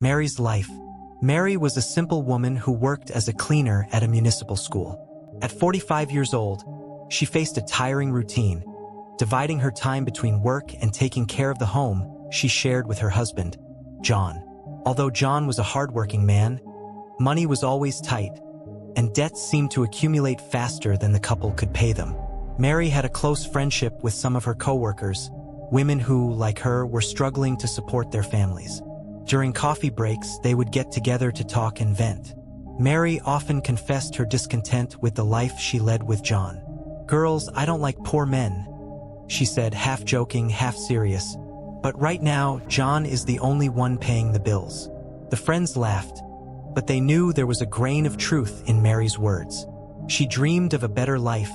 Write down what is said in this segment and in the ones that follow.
Mary's life. Mary was a simple woman who worked as a cleaner at a municipal school. At 45 years old, she faced a tiring routine, dividing her time between work and taking care of the home she shared with her husband, John. Although John was a hardworking man, money was always tight, and debts seemed to accumulate faster than the couple could pay them. Mary had a close friendship with some of her co-workers, women who, like her, were struggling to support their families. During coffee breaks, they would get together to talk and vent. Mary often confessed her discontent with the life she led with John. "Girls, I don't like poor men," she said, half joking, half serious. "But right now, John is the only one paying the bills." The friends laughed, but they knew there was a grain of truth in Mary's words. She dreamed of a better life,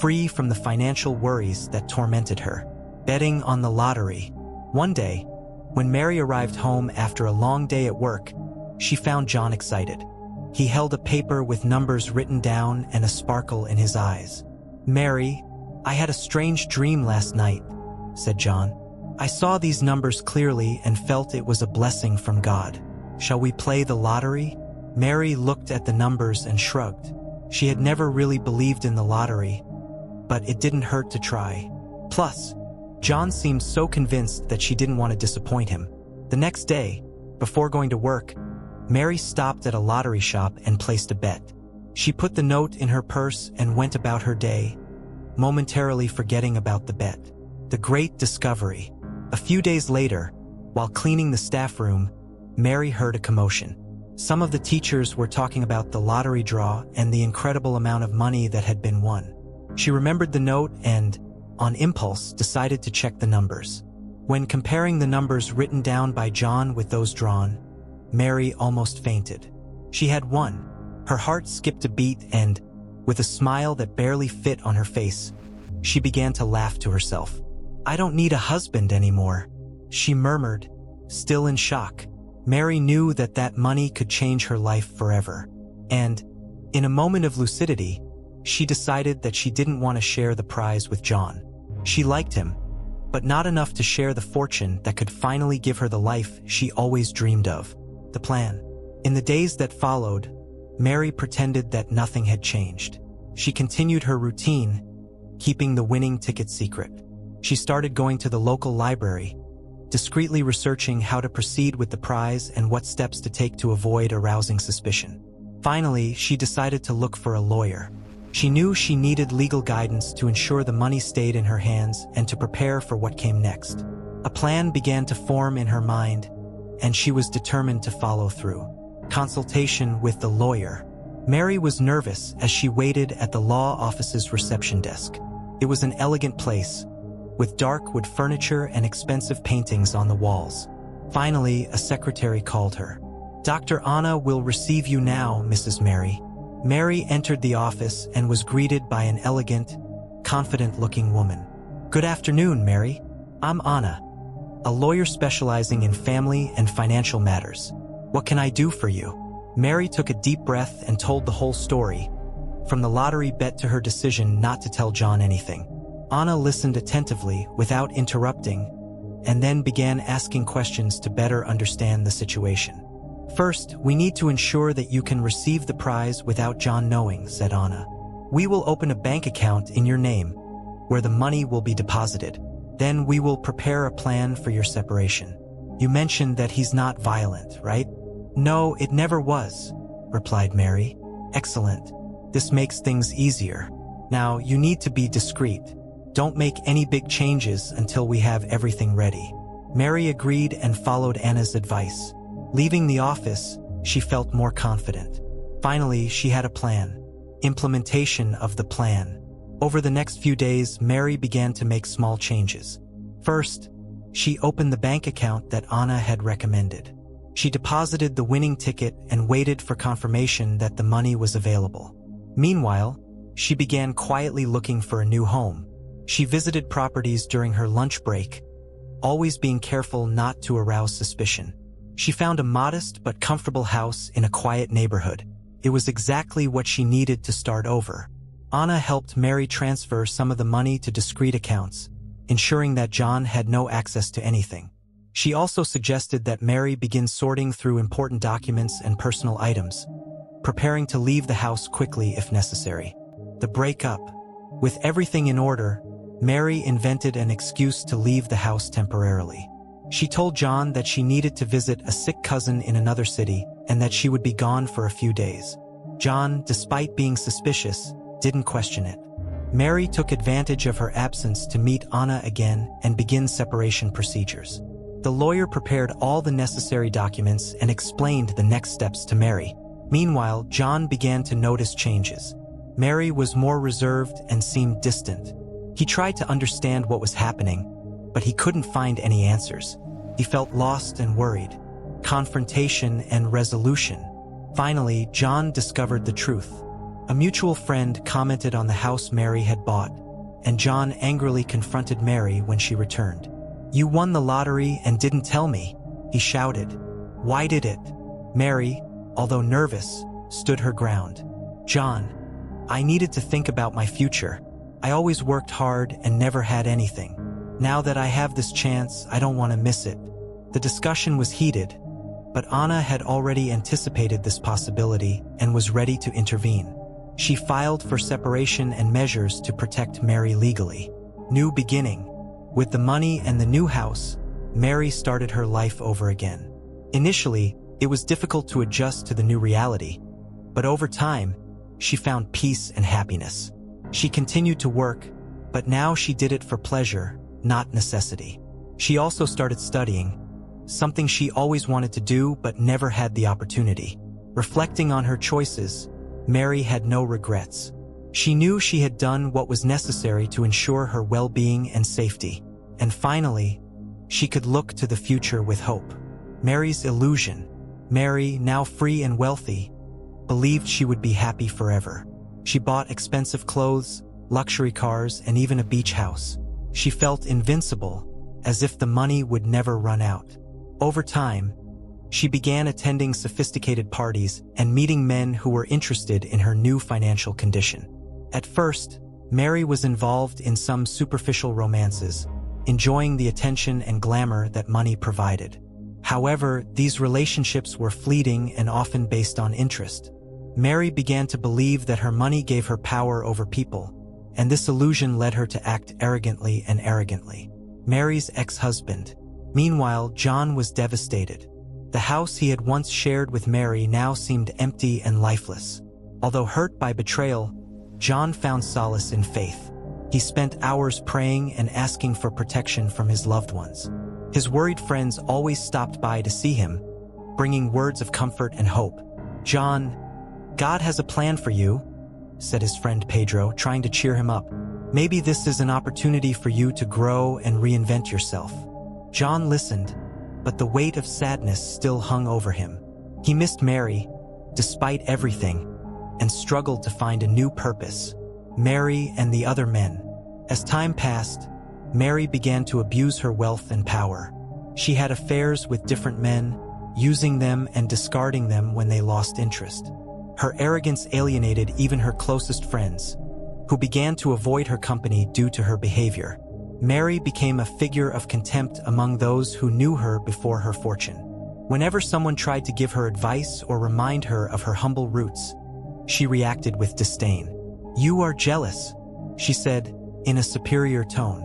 free from the financial worries that tormented her. Betting on the lottery. One day, when Mary arrived home after a long day at work, she found John excited. He held a paper with numbers written down and a sparkle in his eyes. "Mary, I had a strange dream last night," said John. "I saw these numbers clearly and felt it was a blessing from God. Shall we play the lottery?" Mary looked at the numbers and shrugged. She had never really believed in the lottery, but it didn't hurt to try. Plus, John seemed so convinced that she didn't want to disappoint him. The next day, before going to work, Mary stopped at a lottery shop and placed a bet. She put the note in her purse and went about her day, momentarily forgetting about the bet. The great discovery. A few days later, while cleaning the staff room, Mary heard a commotion. Some of the teachers were talking about the lottery draw and the incredible amount of money that had been won. She remembered the note and, on impulse, decided to check the numbers. When comparing the numbers written down by John with those drawn, Mary almost fainted. She had won. Her heart skipped a beat and, with a smile that barely fit on her face, she began to laugh to herself. "I don't need a husband anymore," she murmured, still in shock. Mary knew that that money could change her life forever. And, in a moment of lucidity, she decided that she didn't want to share the prize with John. She liked him, but not enough to share the fortune that could finally give her the life she always dreamed of. The plan. In the days that followed, Mary pretended that nothing had changed. She continued her routine, keeping the winning ticket secret. She started going to the local library, discreetly researching how to proceed with the prize and what steps to take to avoid arousing suspicion. Finally, she decided to look for a lawyer. She knew she needed legal guidance to ensure the money stayed in her hands and to prepare for what came next. A plan began to form in her mind, and she was determined to follow through. Consultation with the lawyer. Mary was nervous as she waited at the law office's reception desk. It was an elegant place, with dark wood furniture and expensive paintings on the walls. Finally, a secretary called her. "Dr. Anna will receive you now, Mrs. Mary." Mary entered the office and was greeted by an elegant, confident-looking woman. "Good afternoon, Mary. I'm Anna, a lawyer specializing in family and financial matters. What can I do for you?" Mary took a deep breath and told the whole story, from the lottery bet to her decision not to tell John anything. Anna listened attentively without interrupting, and then began asking questions to better understand the situation. "First, we need to ensure that you can receive the prize without John knowing," said Anna. "We will open a bank account in your name, where the money will be deposited. Then we will prepare a plan for your separation. You mentioned that he's not violent, right?" "No, it never was," replied Mary. "Excellent. This makes things easier. Now, you need to be discreet. Don't make any big changes until we have everything ready." Mary agreed and followed Anna's advice. Leaving the office, she felt more confident. Finally, she had a plan. Implementation of the plan. Over the next few days, Mary began to make small changes. First, she opened the bank account that Anna had recommended. She deposited the winning ticket and waited for confirmation that the money was available. Meanwhile, she began quietly looking for a new home. She visited properties during her lunch break, always being careful not to arouse suspicion. She found a modest but comfortable house in a quiet neighborhood. It was exactly what she needed to start over. Anna helped Mary transfer some of the money to discreet accounts, ensuring that John had no access to anything. She also suggested that Mary begin sorting through important documents and personal items, preparing to leave the house quickly if necessary. The breakup. With everything in order, Mary invented an excuse to leave the house temporarily. She told John that she needed to visit a sick cousin in another city and that she would be gone for a few days. John, despite being suspicious, didn't question it. Mary took advantage of her absence to meet Anna again and begin separation procedures. The lawyer prepared all the necessary documents and explained the next steps to Mary. Meanwhile, John began to notice changes. Mary was more reserved and seemed distant. He tried to understand what was happening, but he couldn't find any answers. He felt lost and worried. Confrontation and resolution. Finally, John discovered the truth. A mutual friend commented on the house Mary had bought, and John angrily confronted Mary when she returned. "You won the lottery and didn't tell me," he shouted. "Why did it?" Mary, although nervous, stood her ground. "John, I needed to think about my future. I always worked hard and never had anything. Now that I have this chance, I don't want to miss it." The discussion was heated, but Anna had already anticipated this possibility and was ready to intervene. She filed for separation and measures to protect Mary legally. New beginning. With the money and the new house, Mary started her life over again. Initially, it was difficult to adjust to the new reality, but over time, she found peace and happiness. She continued to work, but now she did it for pleasure, not necessity. She also started studying, something she always wanted to do but never had the opportunity. Reflecting on her choices, Mary had no regrets. She knew she had done what was necessary to ensure her well-being and safety. And finally, she could look to the future with hope. Mary's illusion. Mary, now free and wealthy, believed she would be happy forever. She bought expensive clothes, luxury cars, and even a beach house. She felt invincible, as if the money would never run out. Over time, she began attending sophisticated parties and meeting men who were interested in her new financial condition. At first, Mary was involved in some superficial romances, enjoying the attention and glamour that money provided. However, these relationships were fleeting and often based on interest. Mary began to believe that her money gave her power over people, and this illusion led her to act arrogantly and arrogantly. Mary's ex-husband. Meanwhile, John was devastated. The house he had once shared with Mary now seemed empty and lifeless. Although hurt by betrayal, John found solace in faith. He spent hours praying and asking for protection from his loved ones. His worried friends always stopped by to see him, bringing words of comfort and hope. "John, God has a plan for you," said his friend Pedro, trying to cheer him up. "Maybe this is an opportunity for you to grow and reinvent yourself." John listened, but the weight of sadness still hung over him. He missed Mary, despite everything, and struggled to find a new purpose. Mary and the other men. As time passed, Mary began to abuse her wealth and power. She had affairs with different men, using them and discarding them when they lost interest. Her arrogance alienated even her closest friends, who began to avoid her company due to her behavior. Mary became a figure of contempt among those who knew her before her fortune. Whenever someone tried to give her advice or remind her of her humble roots, she reacted with disdain. "You are jealous," she said, in a superior tone.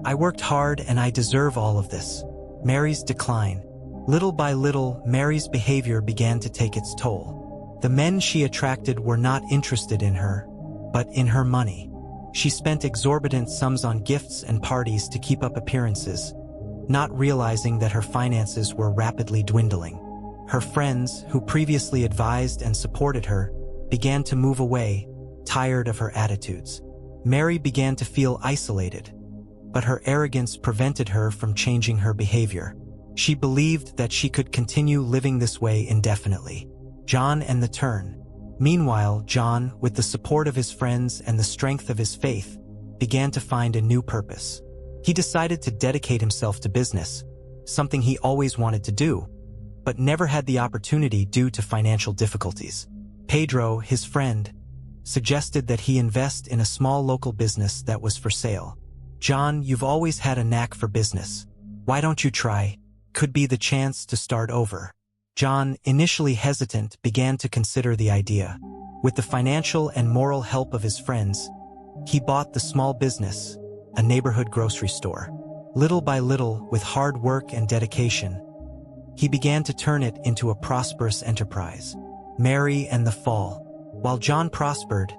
"I worked hard and I deserve all of this." Mary's decline. Little by little, Mary's behavior began to take its toll. The men she attracted were not interested in her, but in her money. She spent exorbitant sums on gifts and parties to keep up appearances, not realizing that her finances were rapidly dwindling. Her friends, who previously advised and supported her, began to move away, tired of her attitudes. Mary began to feel isolated, but her arrogance prevented her from changing her behavior. She believed that she could continue living this way indefinitely. John and the turn. Meanwhile, John, with the support of his friends and the strength of his faith, began to find a new purpose. He decided to dedicate himself to business, something he always wanted to do, but never had the opportunity due to financial difficulties. Pedro, his friend, suggested that he invest in a small local business that was for sale. "John, you've always had a knack for business. Why don't you try?" could be the chance to start over. John, initially hesitant, began to consider the idea. With the financial and moral help of his friends, he bought the small business, a neighborhood grocery store. Little by little, with hard work and dedication, he began to turn it into a prosperous enterprise. Mary and the fall. While John prospered,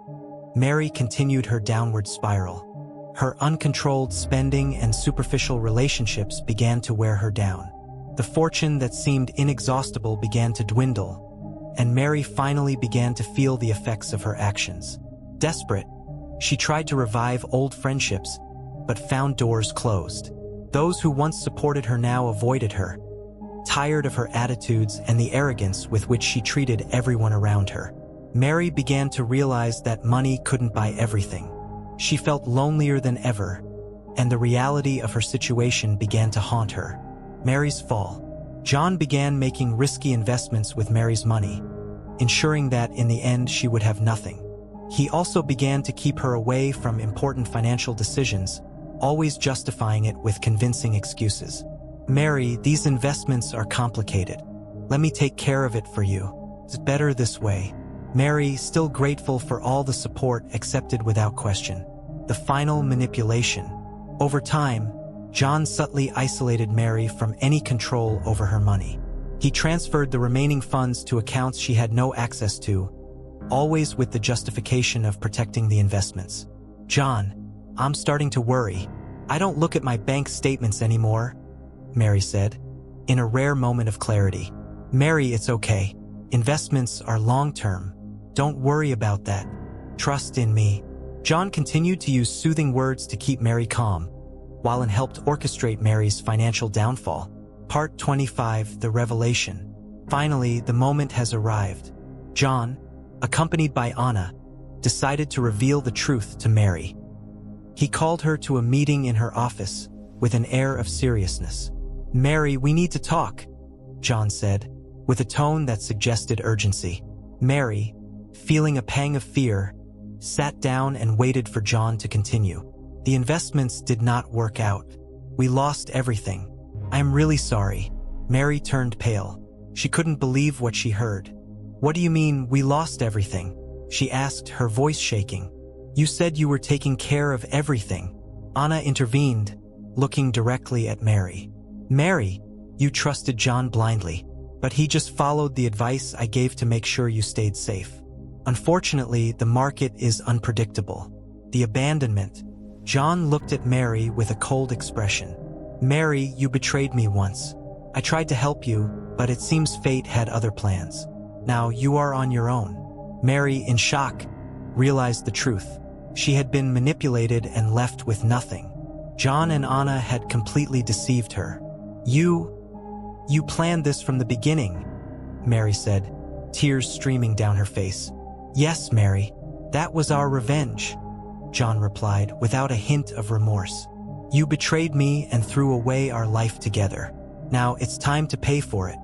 Mary continued her downward spiral. Her uncontrolled spending and superficial relationships began to wear her down. The fortune that seemed inexhaustible began to dwindle, and Mary finally began to feel the effects of her actions. Desperate, she tried to revive old friendships, but found doors closed. Those who once supported her now avoided her, tired of her attitudes and the arrogance with which she treated everyone around her. Mary began to realize that money couldn't buy everything. She felt lonelier than ever, and the reality of her situation began to haunt her. Mary's fall. John began making risky investments with Mary's money, ensuring that in the end she would have nothing. He also began to keep her away from important financial decisions, always justifying it with convincing excuses. Mary, these investments are complicated. Let me take care of it for you. It's better this way. Mary, still grateful for all the support, accepted without question. The final manipulation. Over time, John subtly isolated Mary from any control over her money. He transferred the remaining funds to accounts she had no access to, always with the justification of protecting the investments. John, I'm starting to worry. I don't look at my bank statements anymore, Mary said, in a rare moment of clarity. Mary, it's okay. Investments are long-term. Don't worry about that. Trust in me. John continued to use soothing words to keep Mary calm, while it helped orchestrate Mary's financial downfall. Part 25, The Revelation. Finally, the moment has arrived. John, accompanied by Anna, decided to reveal the truth to Mary. He called her to a meeting in her office with an air of seriousness. Mary, we need to talk, John said, with a tone that suggested urgency. Mary, feeling a pang of fear, sat down and waited for John to continue. The investments did not work out. We lost everything. I'm really sorry. Mary turned pale. She couldn't believe what she heard. What do you mean, we lost everything? She asked, her voice shaking. You said you were taking care of everything. Anna intervened, looking directly at Mary. Mary, you trusted John blindly, but he just followed the advice I gave to make sure you stayed safe. Unfortunately, the market is unpredictable. The abandonment. John looked at Mary with a cold expression. Mary, you betrayed me once. I tried to help you, but it seems fate had other plans. Now you are on your own. Mary, in shock, realized the truth. She had been manipulated and left with nothing. John and Anna had completely deceived her. You planned this from the beginning, Mary said, tears streaming down her face. Yes, Mary, that was our revenge, John replied without a hint of remorse. You betrayed me and threw away our life together. Now it's time to pay for it.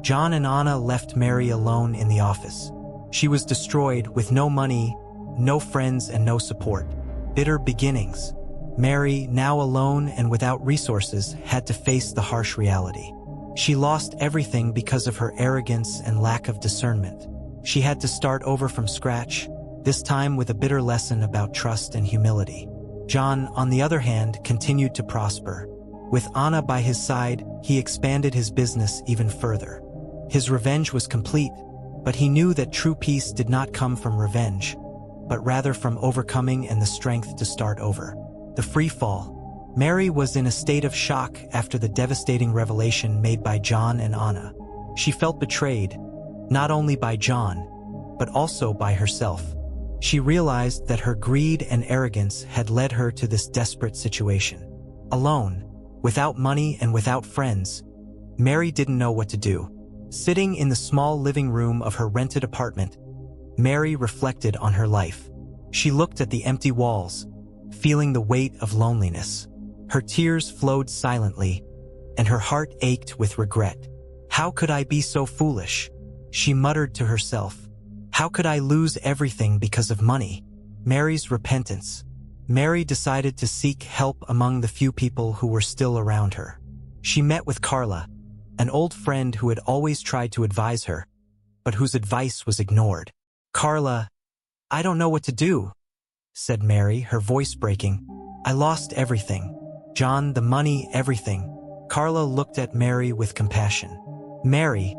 John and Anna left Mary alone in the office. She was destroyed with no money, no friends, and no support. Bitter beginnings. Mary, now alone and without resources, had to face the harsh reality. She lost everything because of her arrogance and lack of discernment. She had to start over from scratch, this time with a bitter lesson about trust and humility. John, on the other hand, continued to prosper. With Anna by his side, he expanded his business even further. His revenge was complete, but he knew that true peace did not come from revenge, but rather from overcoming and the strength to start over. The free fall. Mary was in a state of shock after the devastating revelation made by John and Anna. She felt betrayed, not only by John, but also by herself. She realized that her greed and arrogance had led her to this desperate situation. Alone, without money and without friends, Mary didn't know what to do. Sitting in the small living room of her rented apartment, Mary reflected on her life. She looked at the empty walls, feeling the weight of loneliness. Her tears flowed silently, and her heart ached with regret. How could I be so foolish? She muttered to herself. How could I lose everything because of money? Mary's repentance. Mary decided to seek help among the few people who were still around her. She met with Carla, an old friend who had always tried to advise her, but whose advice was ignored. "Carla, I don't know what to do," said Mary, her voice breaking. "I lost everything. John, the money, everything." Carla looked at Mary with compassion. "Mary,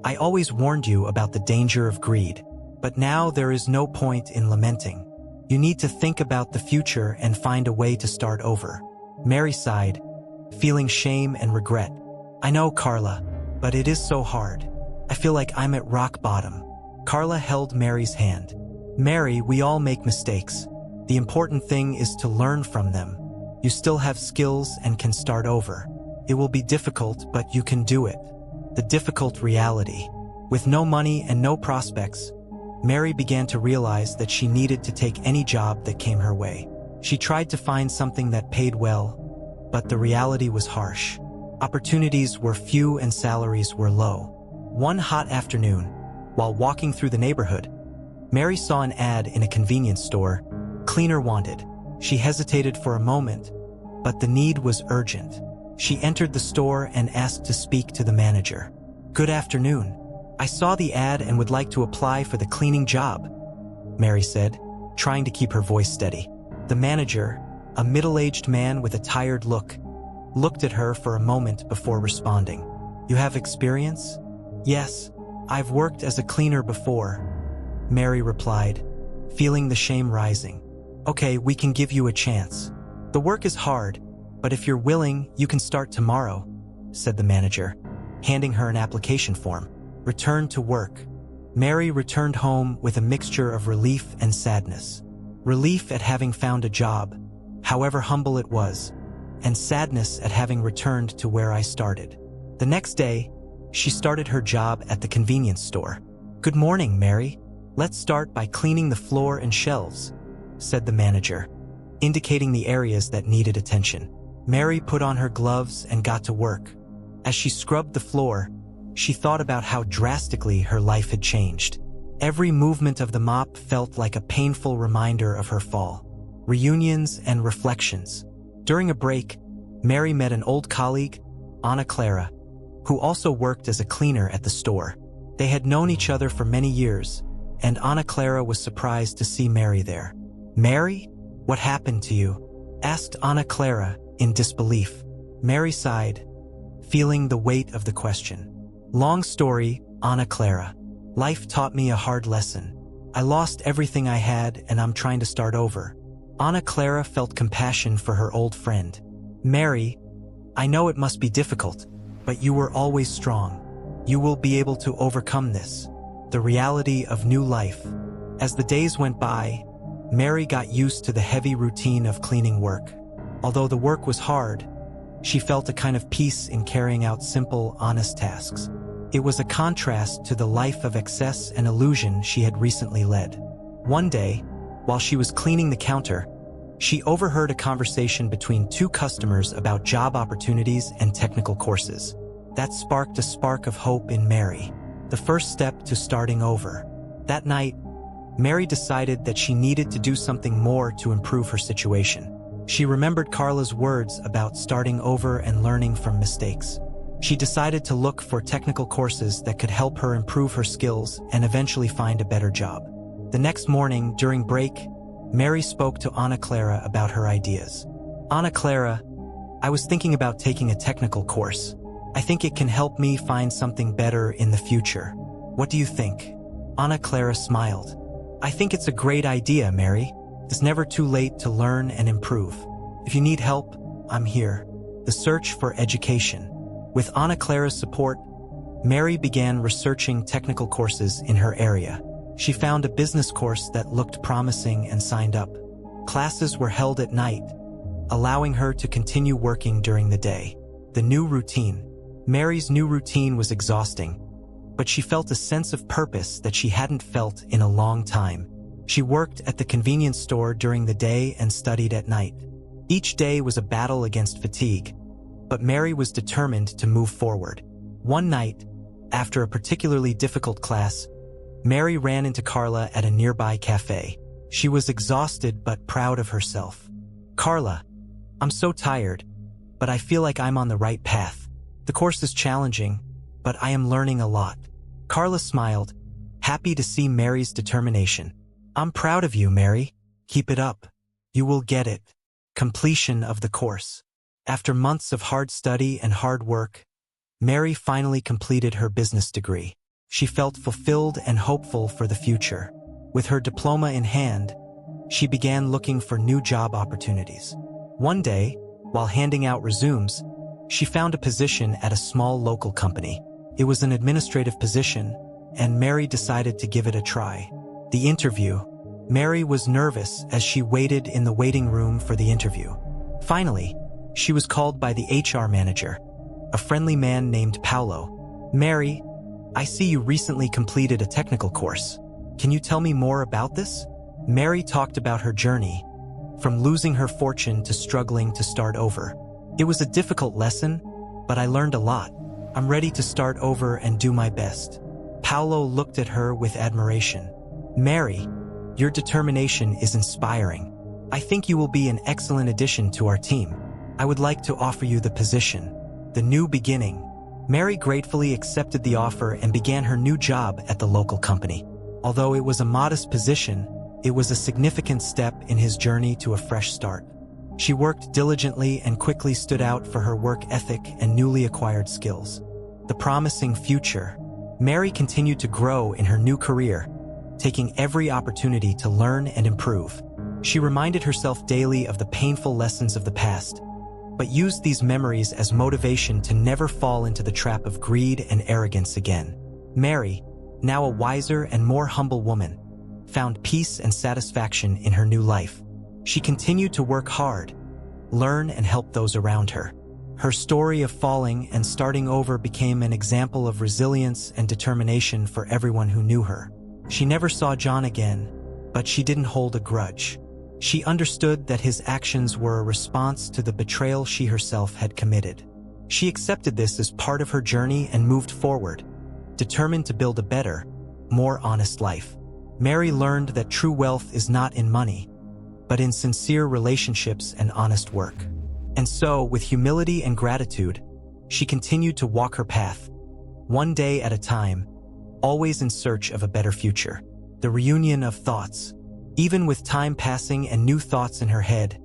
I always warned you about the danger of greed, but now there is no point in lamenting. You need to think about the future and find a way to start over." Mary sighed, feeling shame and regret. "I know, Carla, but it is so hard. I feel like I'm at rock bottom." Carla held Mary's hand. "Mary, we all make mistakes. The important thing is to learn from them. You still have skills and can start over. It will be difficult, but you can do it." The difficult reality. With no money and no prospects, Mary began to realize that she needed to take any job that came her way. She tried to find something that paid well, but the reality was harsh. Opportunities were few and salaries were low. One hot afternoon, while walking through the neighborhood, Mary saw an ad in a convenience store, "Cleaner wanted." She hesitated for a moment, but the need was urgent. She entered the store and asked to speak to the manager. "Good afternoon. I saw the ad and would like to apply for the cleaning job," Mary said, trying to keep her voice steady. The manager, a middle-aged man with a tired look, looked at her for a moment before responding. "You have experience?" "Yes, I've worked as a cleaner before," Mary replied, feeling the shame rising. "Okay, we can give you a chance. The work is hard, but if you're willing, you can start tomorrow," said the manager, handing her an application form. Return to work. Mary returned home with a mixture of relief and sadness. Relief at having found a job, however humble it was, and sadness at having returned to where I started. The next day, she started her job at the convenience store. "Good morning, Mary. Let's start by cleaning the floor and shelves," said the manager, indicating the areas that needed attention. Mary put on her gloves and got to work. As she scrubbed the floor, she thought about how drastically her life had changed. Every movement of the mop felt like a painful reminder of her fall. Reunions and reflections. During a break, Mary met an old colleague, Ana Clara, who also worked as a cleaner at the store. They had known each other for many years, and Ana Clara was surprised to see Mary there. "Mary, what happened to you?" asked Ana Clara in disbelief. Mary sighed, feeling the weight of the question. "Long story, Ana Clara. Life taught me a hard lesson. I lost everything I had and I'm trying to start over." Ana Clara felt compassion for her old friend. "Mary, I know it must be difficult, but you were always strong. You will be able to overcome this." The reality of new life. As the days went by, Mary got used to the heavy routine of cleaning work. Although the work was hard, she felt a kind of peace in carrying out simple, honest tasks. It was a contrast to the life of excess and illusion she had recently led. One day, while she was cleaning the counter, she overheard a conversation between two customers about job opportunities and technical courses. That sparked a spark of hope in Mary, the first step to starting over. That night, Mary decided that she needed to do something more to improve her situation. She remembered Carla's words about starting over and learning from mistakes. She decided to look for technical courses that could help her improve her skills and eventually find a better job. The next morning, during break, Mary spoke to Ana Clara about her ideas. "Ana Clara, I was thinking about taking a technical course. I think it can help me find something better in the future. What do you think?" Ana Clara smiled. "I think it's a great idea, Mary. It's never too late to learn and improve. If you need help, I'm here." The search for education. With Ana Clara's support, Mary began researching technical courses in her area. She found a business course that looked promising and signed up. Classes were held at night, allowing her to continue working during the day. The new routine. Mary's new routine was exhausting, but she felt a sense of purpose that she hadn't felt in a long time. She worked at the convenience store during the day and studied at night. Each day was a battle against fatigue, but Mary was determined to move forward. One night, after a particularly difficult class, Mary ran into Carla at a nearby cafe. She was exhausted but proud of herself. "Carla, I'm so tired, but I feel like I'm on the right path. The course is challenging, but I am learning a lot." Carla smiled, happy to see Mary's determination. "I'm proud of you, Mary. Keep it up. You will get it." Completion of the course. After months of hard study and hard work, Mary finally completed her business degree. She felt fulfilled and hopeful for the future. With her diploma in hand, she began looking for new job opportunities. One day, while handing out resumes, she found a position at a small local company. It was an administrative position, and Mary decided to give it a try. The interview. Mary was nervous as she waited in the waiting room for the interview. Finally, she was called by the HR manager, a friendly man named Paolo. "Mary, I see you recently completed a technical course. Can you tell me more about this?" Mary talked about her journey, from losing her fortune to struggling to start over. "It was a difficult lesson, but I learned a lot. I'm ready to start over and do my best." Paolo looked at her with admiration. "Mary, your determination is inspiring. I think you will be an excellent addition to our team. I would like to offer you the position." The new beginning. Mary gratefully accepted the offer and began her new job at the local company. Although it was a modest position, it was a significant step in his journey to a fresh start. She worked diligently and quickly stood out for her work ethic and newly acquired skills. The promising future. Mary continued to grow in her new career, taking every opportunity to learn and improve. She reminded herself daily of the painful lessons of the past, but used these memories as motivation to never fall into the trap of greed and arrogance again. Mary, now a wiser and more humble woman, found peace and satisfaction in her new life. She continued to work hard, learn and help those around her. Her story of falling and starting over became an example of resilience and determination for everyone who knew her. She never saw John again, but she didn't hold a grudge. She understood that his actions were a response to the betrayal she herself had committed. She accepted this as part of her journey and moved forward, determined to build a better, more honest life. Mary learned that true wealth is not in money, but in sincere relationships and honest work. And so, with humility and gratitude, she continued to walk her path, one day at a time, always in search of a better future. The reunion of thoughts. Even with time passing and new thoughts in her head,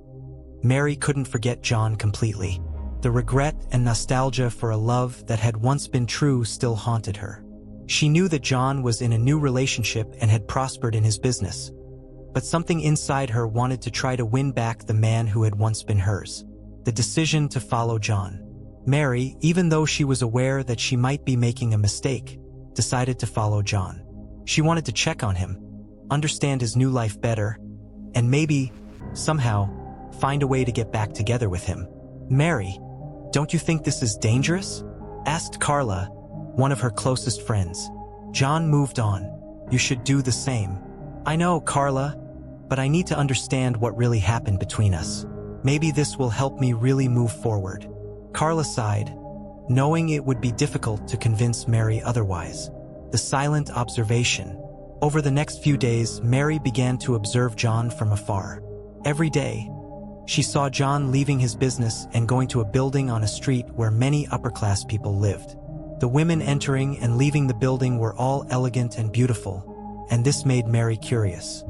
Mary couldn't forget John completely. The regret and nostalgia for a love that had once been true still haunted her. She knew that John was in a new relationship and had prospered in his business, but something inside her wanted to try to win back the man who had once been hers. The decision to follow John. Mary, even though she was aware that she might be making a mistake, decided to follow John. She wanted to check on him, understand his new life better, and maybe, somehow, find a way to get back together with him. "Mary, don't you think this is dangerous?" asked Carla, one of her closest friends. "John moved on. You should do the same." "I know, Carla, but I need to understand what really happened between us. Maybe this will help me really move forward." Carla sighed, knowing it would be difficult to convince Mary otherwise. The silent observation. Over the next few days, Mary began to observe John from afar. Every day, she saw John leaving his business and going to a building on a street where many upper-class people lived. The women entering and leaving the building were all elegant and beautiful, and this made Mary curious.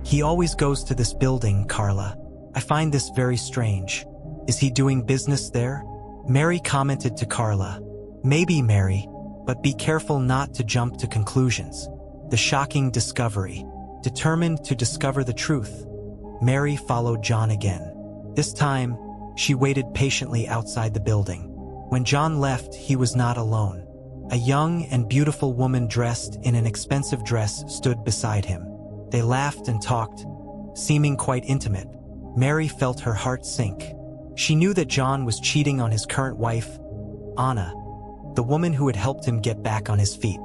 "He always goes to this building, Carla. I find this very strange. Is he doing business there?" Mary commented to Carla. "Maybe, Mary, but be careful not to jump to conclusions." The shocking discovery. Determined to discover the truth, Mary followed John again. This time, she waited patiently outside the building. When John left, he was not alone. A young and beautiful woman dressed in an expensive dress stood beside him. They laughed and talked, seeming quite intimate. Mary felt her heart sink. She knew that John was cheating on his current wife, Anna, the woman who had helped him get back on his feet.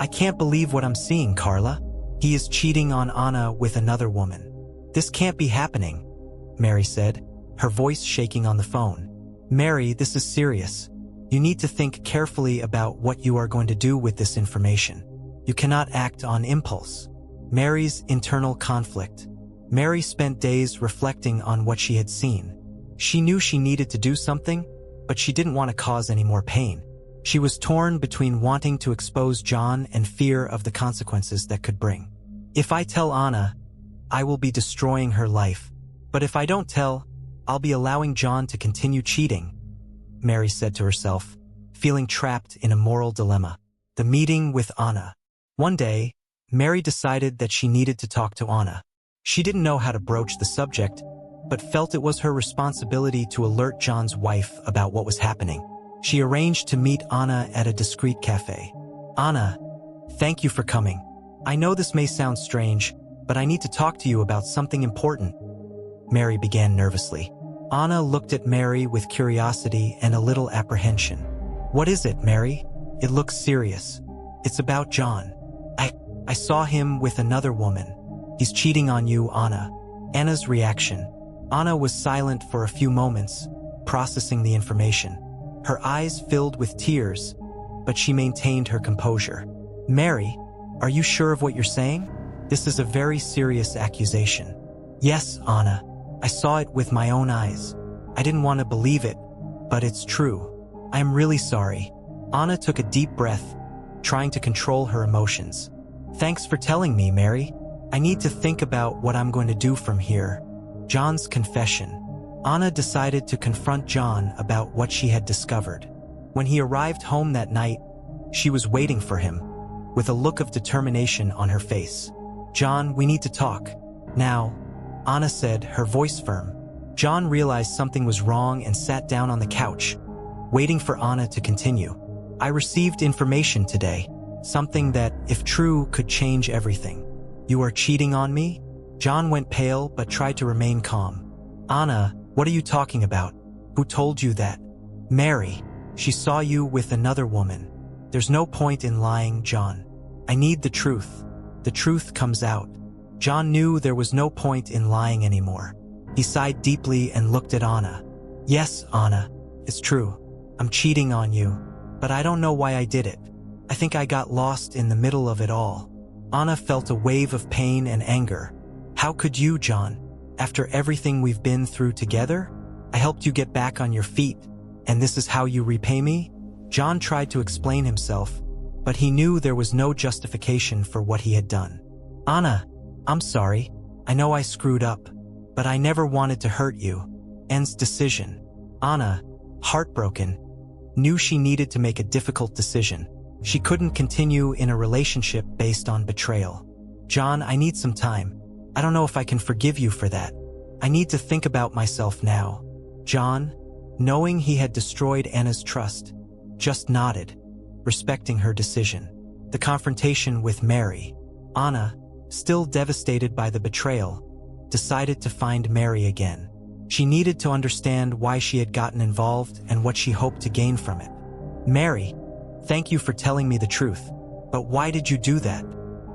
"I can't believe what I'm seeing, Carla. He is cheating on Anna with another woman. This can't be happening," Mary said, her voice shaking on the phone. "Mary, this is serious. You need to think carefully about what you are going to do with this information. You cannot act on impulse." Mary's internal conflict. Mary spent days reflecting on what she had seen. She knew she needed to do something, but she didn't want to cause any more pain. She was torn between wanting to expose John and fear of the consequences that could bring. If I tell Anna, I will be destroying her life. But if I don't tell, I'll be allowing John to continue cheating, Mary said to herself, feeling trapped in a moral dilemma. The meeting with Anna. One day, Mary decided that she needed to talk to Anna. She didn't know how to broach the subject, but felt it was her responsibility to alert John's wife about what was happening. She arranged to meet Anna at a discreet cafe. Anna, thank you for coming. I know this may sound strange, but I need to talk to you about something important. Mary began nervously. Anna looked at Mary with curiosity and a little apprehension. What is it, Mary? It looks serious. It's about John. I saw him with another woman. He's cheating on you, Anna. Anna's reaction. Anna was silent for a few moments, processing the information. Her eyes filled with tears, but she maintained her composure. Mary, are you sure of what you're saying? This is a very serious accusation. Yes, Anna. I saw it with my own eyes. I didn't want to believe it, but it's true. I am really sorry. Anna took a deep breath, trying to control her emotions. Thanks for telling me, Mary. I need to think about what I'm going to do from here. John's confession. Anna decided to confront John about what she had discovered. When he arrived home that night, she was waiting for him, with a look of determination on her face. John, we need to talk. Now, Anna said, her voice firm. John realized something was wrong and sat down on the couch, waiting for Anna to continue. I received information today, something that, if true, could change everything. You are cheating on me? John went pale but tried to remain calm. Anna, what are you talking about? Who told you that? Mary, she saw you with another woman. There's no point in lying, John. I need the truth. The truth comes out. John knew there was no point in lying anymore. He sighed deeply and looked at Anna. Yes, Anna, it's true. I'm cheating on you, but I don't know why I did it. I think I got lost in the middle of it all. Anna felt a wave of pain and anger. How could you, John? After everything we've been through together? I helped you get back on your feet, and this is how you repay me? John tried to explain himself, but he knew there was no justification for what he had done. Anna, I'm sorry. I know I screwed up, but I never wanted to hurt you. Anne's decision. Anna, heartbroken, knew she needed to make a difficult decision. She couldn't continue in a relationship based on betrayal. John, I need some time. I don't know if I can forgive you for that. I need to think about myself now. John, knowing he had destroyed Anna's trust, just nodded, respecting her decision. The confrontation with Mary. Anna, still devastated by the betrayal, decided to find Mary again. She needed to understand why she had gotten involved and what she hoped to gain from it. Mary, thank you for telling me the truth, but why did you do that?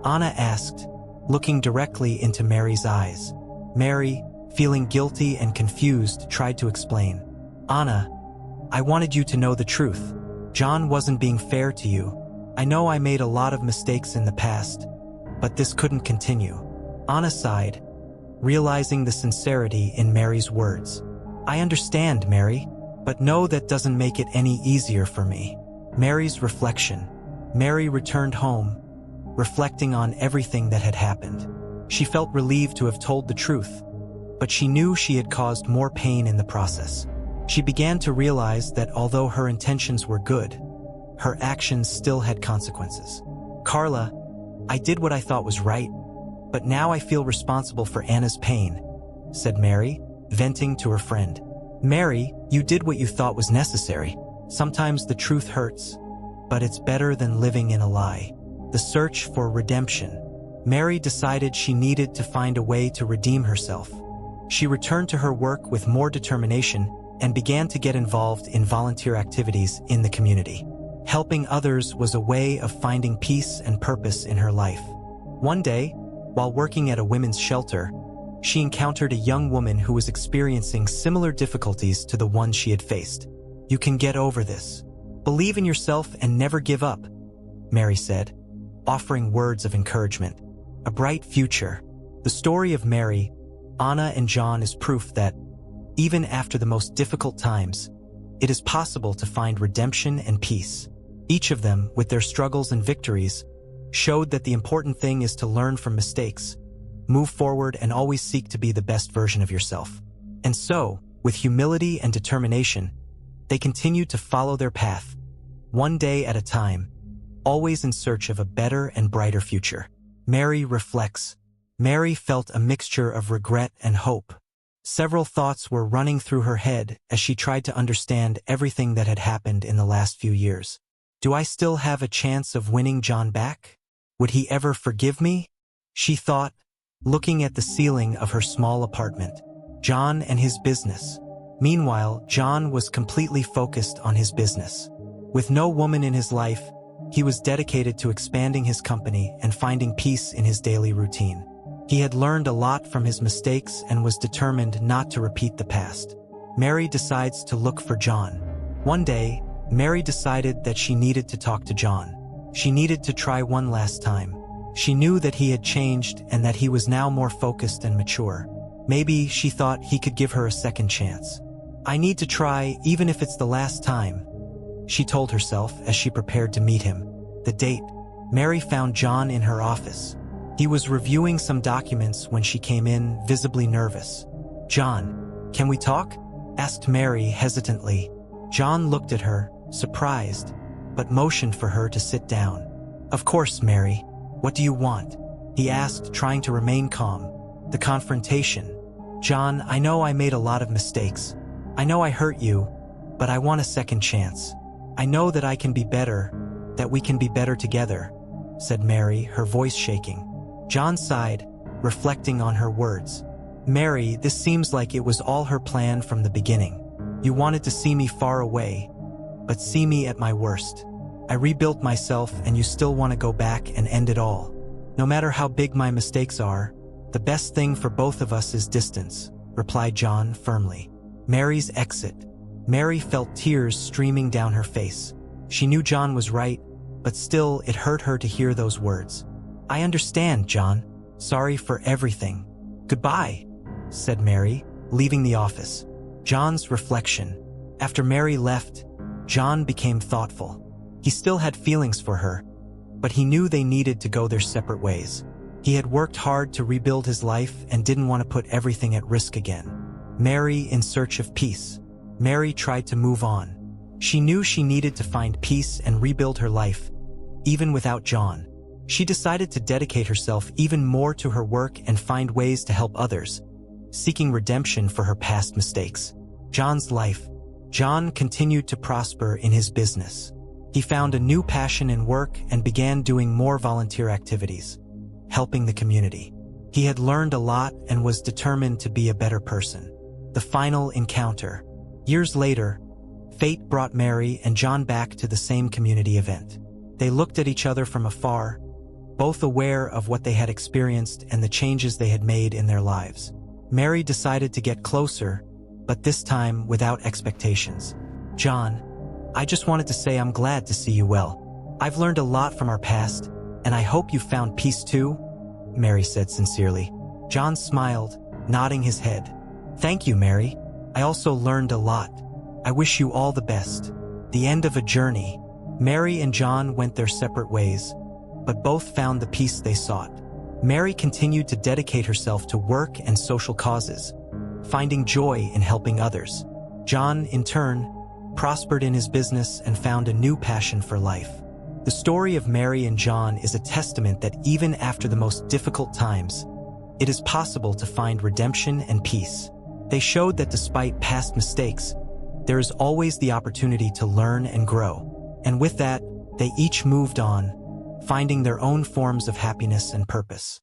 Anna asked, looking directly into Mary's eyes. Mary, feeling guilty and confused, tried to explain. Anna, I wanted you to know the truth. John wasn't being fair to you. I know I made a lot of mistakes in the past, but this couldn't continue. Anna sighed, realizing the sincerity in Mary's words. I understand, Mary, but no, that doesn't make it any easier for me. Mary's reflection. Mary returned home, reflecting on everything that had happened. She felt relieved to have told the truth, but she knew she had caused more pain in the process. She began to realize that although her intentions were good, her actions still had consequences. Carla, I did what I thought was right, but now I feel responsible for Anna's pain, said Mary, venting to her friend. Mary, you did what you thought was necessary. Sometimes the truth hurts, but it's better than living in a lie. The search for redemption. Mary decided she needed to find a way to redeem herself. She returned to her work with more determination and began to get involved in volunteer activities in the community. Helping others was a way of finding peace and purpose in her life. One day, while working at a women's shelter, she encountered a young woman who was experiencing similar difficulties to the ones she had faced. You can get over this. Believe in yourself and never give up, Mary said, offering words of encouragement. A bright future. The story of Mary, Anna, and John is proof that, even after the most difficult times, it is possible to find redemption and peace. Each of them, with their struggles and victories, showed that the important thing is to learn from mistakes, move forward, and always seek to be the best version of yourself. And so, with humility and determination, they continued to follow their path, one day at a time, always in search of a better and brighter future. Mary reflects. Mary felt a mixture of regret and hope. Several thoughts were running through her head as she tried to understand everything that had happened in the last few years. Do I still have a chance of winning John back? Would he ever forgive me? She thought, looking at the ceiling of her small apartment. John and his business. Meanwhile, John was completely focused on his business. With no woman in his life, he was dedicated to expanding his company and finding peace in his daily routine. He had learned a lot from his mistakes and was determined not to repeat the past. Mary decides to look for John. One day, Mary decided that she needed to talk to John. She needed to try one last time. She knew that he had changed and that he was now more focused and mature. Maybe, she thought, he could give her a second chance. I need to try, even if it's the last time, she told herself as she prepared to meet him. The date. Mary found John in her office. He was reviewing some documents when she came in, visibly nervous. John, can we talk? Asked Mary hesitantly. John looked at her, surprised, but motioned for her to sit down. Of course, Mary. What do you want? He asked, trying to remain calm. The confrontation. John, I know I made a lot of mistakes. I know I hurt you, but I want a second chance. I know that I can be better, that we can be better together, said Mary, her voice shaking. John sighed, reflecting on her words. Mary, this seems like it was all her plan from the beginning. You wanted to see me far away, but see me at my worst. I rebuilt myself and you still want to go back and end it all. No matter how big my mistakes are, the best thing for both of us is distance, replied John firmly. Mary's exit. Mary felt tears streaming down her face. She knew John was right, but still it hurt her to hear those words. I understand, John. Sorry for everything. Goodbye, said Mary, leaving the office. John's reflection. After Mary left, John became thoughtful. He still had feelings for her, but he knew they needed to go their separate ways. He had worked hard to rebuild his life and didn't want to put everything at risk again. Mary in search of peace. Mary tried to move on. She knew she needed to find peace and rebuild her life, even without John. She decided to dedicate herself even more to her work and find ways to help others, seeking redemption for her past mistakes. John's life. John continued to prosper in his business. He found a new passion in work and began doing more volunteer activities, helping the community. He had learned a lot and was determined to be a better person. The final encounter. Years later, fate brought Mary and John back to the same community event. They looked at each other from afar, both aware of what they had experienced and the changes they had made in their lives. Mary decided to get closer, but this time without expectations. John, I just wanted to say I'm glad to see you well. I've learned a lot from our past, and I hope you found peace too, Mary said sincerely. John smiled, nodding his head. Thank you, Mary. I also learned a lot. I wish you all the best. The end of a journey. Mary and John went their separate ways, but both found the peace they sought. Mary continued to dedicate herself to work and social causes, finding joy in helping others. John, in turn, prospered in his business and found a new passion for life. The story of Mary and John is a testament that even after the most difficult times, it is possible to find redemption and peace. They showed that despite past mistakes, there is always the opportunity to learn and grow. And with that, they each moved on, finding their own forms of happiness and purpose.